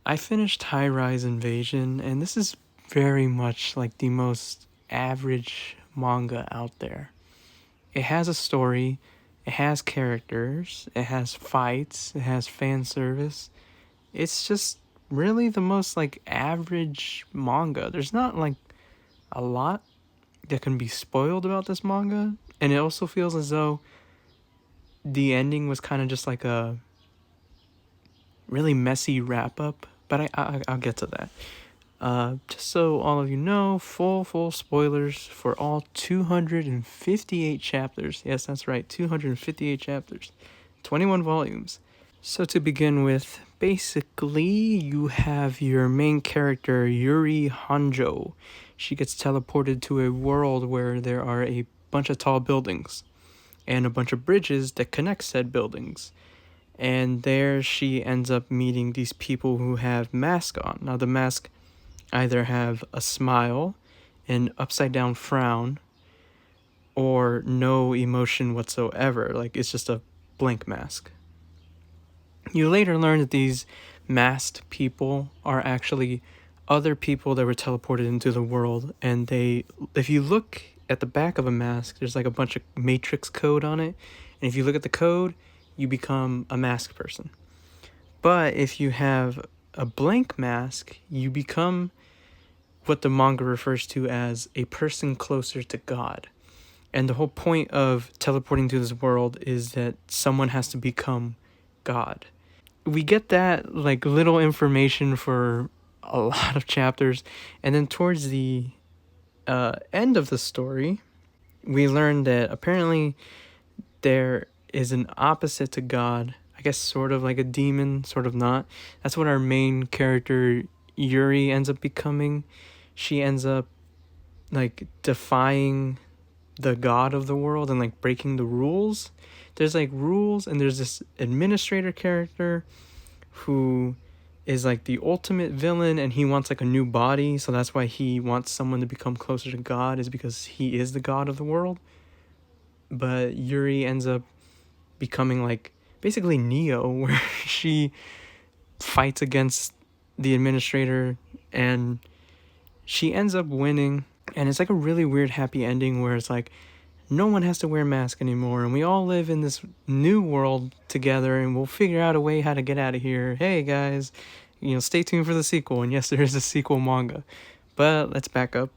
I finished High Rise Invasion, and this is very much like the most average manga out there. It has a story, it has characters, it has fights, it has fan service. It's just really the most like average manga. There's not like a lot that can be spoiled about this manga, and it also feels as though the ending was kind of just like a really messy wrap up. But I'll get to that. Just so all of you know, full spoilers for all 258 chapters. Yes, that's right, 258 chapters, 21 volumes. So to begin with, basically you have your main character Yuri Hanjo. She gets teleported to a world where there are a bunch of tall buildings and a bunch of bridges that connect said buildings. And there she ends up meeting these people who have masks on. Now the mask either have a smile, an upside down frown, or no emotion whatsoever. Like it's just a blank mask. You later learn that these masked people are actually other people that were teleported into the world, and if you look at the back of a mask, there's like a bunch of matrix code on it, and if you look at the code, you become a masked person. But if you have a blank mask, you become what the manga refers to as a person closer to God. And the whole point of teleporting to this world is that someone has to become God. We get that like little information for a lot of chapters, and then towards the end of the story, we learn that apparently there is an opposite to God. I guess sort of like a demon, sort of not. That's what our main character Yuri ends up becoming. She ends up like defying the god of the world and like breaking the rules. There's like rules, and there's this administrator character who is like the ultimate villain, and he wants like a new body, so that's why he wants someone to become closer to God, is because he is the god of the world. But Yuri ends up becoming like basically Neo, where she fights against the administrator and she ends up winning, and it's like a really weird happy ending where it's like no one has to wear a mask anymore, and we all live in this new world together, and we'll figure out a way how to get out of here. Hey guys, stay tuned for the sequel. And yes, there is a sequel manga, but let's back up.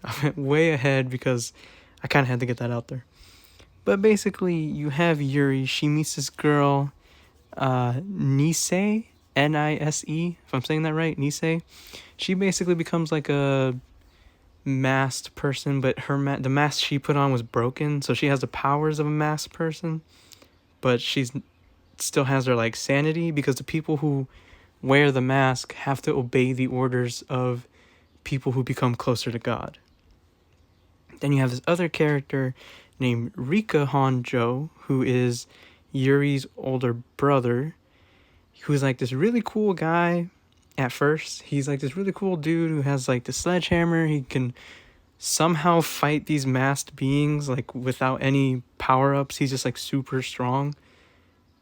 I went way ahead because I kind of had to get that out there. But basically, you have Yuri. She meets this girl, Nisei, Nise, if I'm saying that right, Nisei. She basically becomes like a masked person, but the mask she put on was broken, so she has the powers of a masked person, but she's still has her like sanity, because the people who wear the mask have to obey the orders of people who become closer to God. Then you have this other character named Rika Honjo, who is Yuri's older brother, who's like this really cool guy. At first, he's like this really cool dude who has like the sledgehammer. He can somehow fight these masked beings like without any power-ups. He's just like super strong,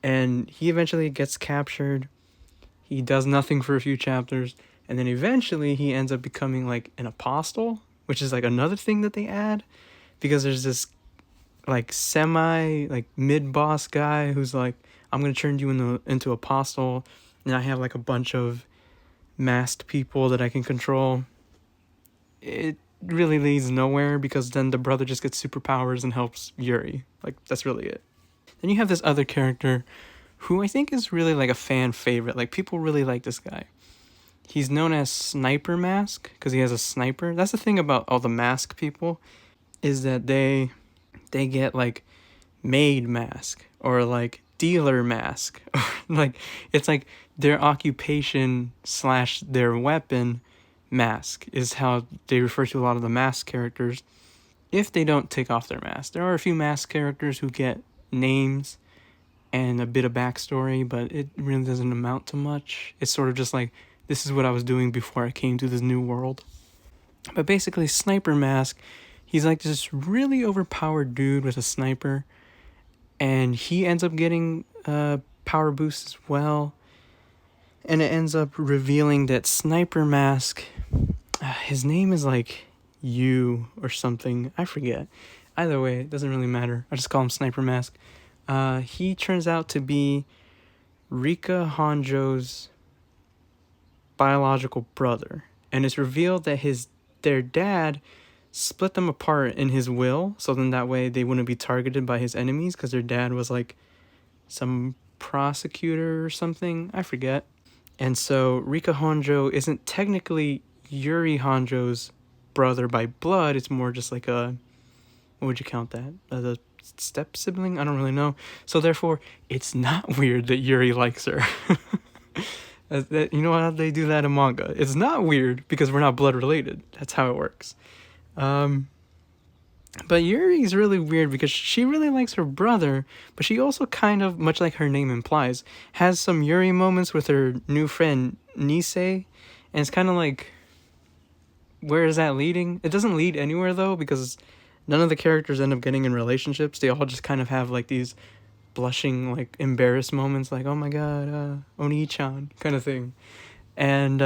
and he eventually gets captured. He does nothing for a few chapters, and then eventually he ends up becoming like an apostle, which is like another thing that they add, because there's this like semi like mid-boss guy who's like, I'm gonna turn you into apostle, and I have like a bunch of masked people that I can control. It really leads nowhere, because then the brother just gets superpowers and helps Yuri. Like, that's really it. Then you have this other character who I think is really like a fan favorite. Like, people really like this guy. He's known as Sniper Mask because he has a sniper. That's the thing about all the mask people, is that they get like maid mask or like dealer mask. Like, it's like their occupation / their weapon mask is how they refer to a lot of the mask characters if they don't take off their mask. There are a few mask characters who get names and a bit of backstory, but it really doesn't amount to much. It's sort of just like, this is what I was doing before I came to this new world. But basically, Sniper Mask, he's like this really overpowered dude with a sniper, and he ends up getting power boosts as well. and it ends up revealing that Sniper Mask, his name is like Yu or something, I forget. Either way, it doesn't really matter. I just call him Sniper Mask. He turns out to be Rika Honjo's biological brother, and it's revealed that their dad split them apart in his will, so then that way they wouldn't be targeted by his enemies, because their dad was like some prosecutor or something, I forget. And so Rika Honjo isn't technically Yuri Honjo's brother by blood. It's more just like a, what would you count that? The step sibling? I don't really know. So therefore, it's not weird that Yuri likes her. You know how they do that in manga? It's not weird because we're not blood related. That's how it works. But Yuri's really weird because she really likes her brother, but she also kind of, much like her name implies, has some Yuri moments with her new friend Nisei, and it's kind of like, where is that leading? It doesn't lead anywhere though, because none of the characters end up getting in relationships. They all just kind of have like these blushing, like embarrassed moments, like, oh my god, Oni-chan kind of thing. And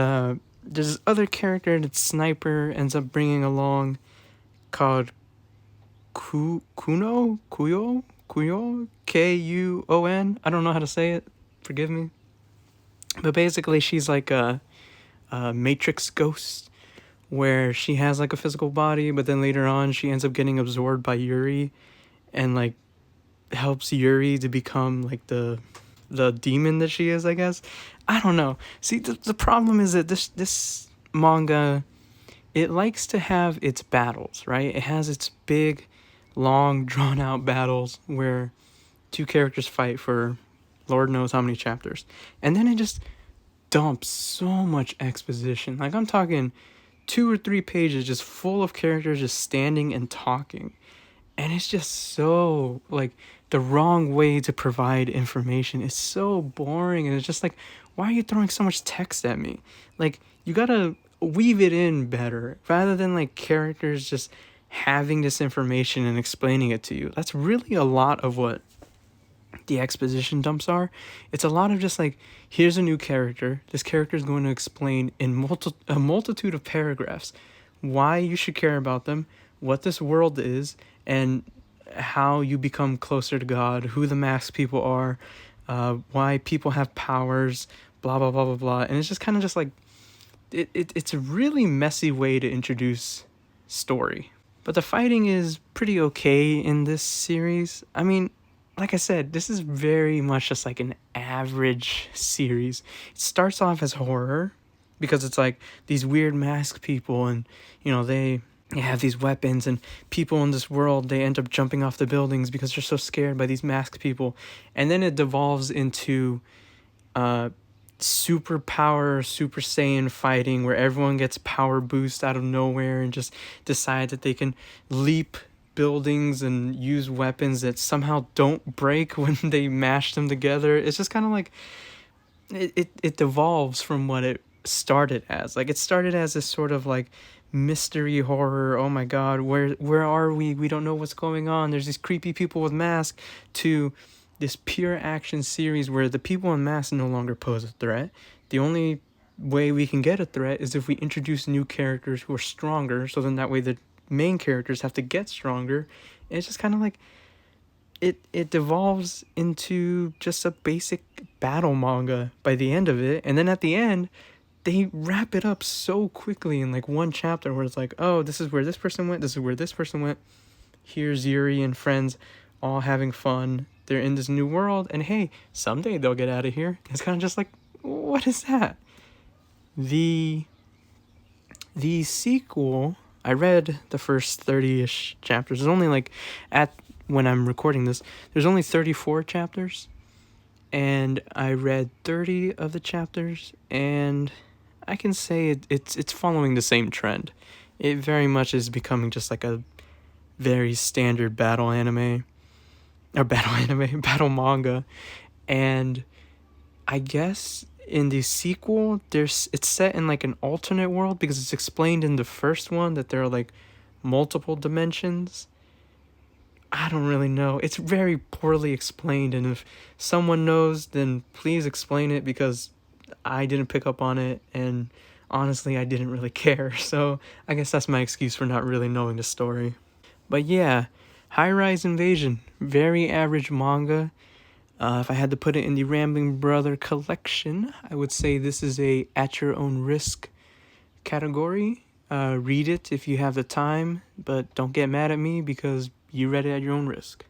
there's this other character that Sniper ends up bringing along called Kuno, Kuon. I don't know how to say it. Forgive me. But basically, she's like a Matrix ghost, where she has like a physical body, but then later on she ends up getting absorbed by Yuri, and like helps Yuri to become like the demon that she is, I guess. I don't know. See, the problem is that this manga, it likes to have its battles, right? It has its big, long, drawn-out battles where two characters fight for Lord knows how many chapters. And then it just dumps so much exposition. Like, I'm talking 2 or 3 pages just full of characters just standing and talking. And it's just so, like, the wrong way to provide information. It's so boring, and it's just like, why are you throwing so much text at me? Like, you gotta weave it in better, rather than, like, characters just having this information and explaining it to you. That's really a lot of what the exposition dumps are. It's a lot of just like, here's a new character. This character is going to explain in a multitude of paragraphs why you should care about them, what this world is, and how you become closer to God, who the masked people are, why people have powers, blah, blah, blah, blah, blah. And it's just kind of just like, it's a really messy way to introduce story. But the fighting is pretty okay in this series. I mean, like I said, this is very much just like an average series. It starts off as horror because it's like these weird masked people, and you know, they have these weapons, and people in this world, they end up jumping off the buildings because they're so scared by these masked people. And then it devolves into super power, Super Saiyan fighting, where everyone gets power boost out of nowhere and just decide that they can leap buildings and use weapons that somehow don't break when they mash them together. It's just kind of like, it devolves from what it started as. Like, it started as this sort of like mystery horror, oh my god, where are we don't know what's going on, there's these creepy people with masks, to this pure action series where the people in masks no longer pose a threat. The only way we can get a threat is if we introduce new characters who are stronger, so then that way the main characters have to get stronger. And it's just kind of like, it devolves into just a basic battle manga by the end of it. And then at the end, they wrap it up so quickly in like one chapter where it's like, oh, this is where this person went, this is where this person went, here's Yuri and friends all having fun, they're in this new world, and hey, someday they'll get out of here. It's kind of just like, what is that? The sequel, I read the first 30-ish chapters. There's only like, when I'm recording this, there's only 34 chapters, and I read 30 of the chapters, and I can say it's following the same trend. It very much is becoming just like a very standard battle manga. And I guess in the sequel, it's set in like an alternate world, because it's explained in the first one that there are like multiple dimensions. I don't really know. It's very poorly explained, and if someone knows, then please explain it, because I didn't pick up on it, and honestly, I didn't really care. So I guess that's my excuse for not really knowing the story. But yeah, High Rise Invasion, very average manga. If I had to put it in the Rambling Brother collection, I would say this is a at your own risk category. Read it if you have the time, but don't get mad at me because you read it at your own risk.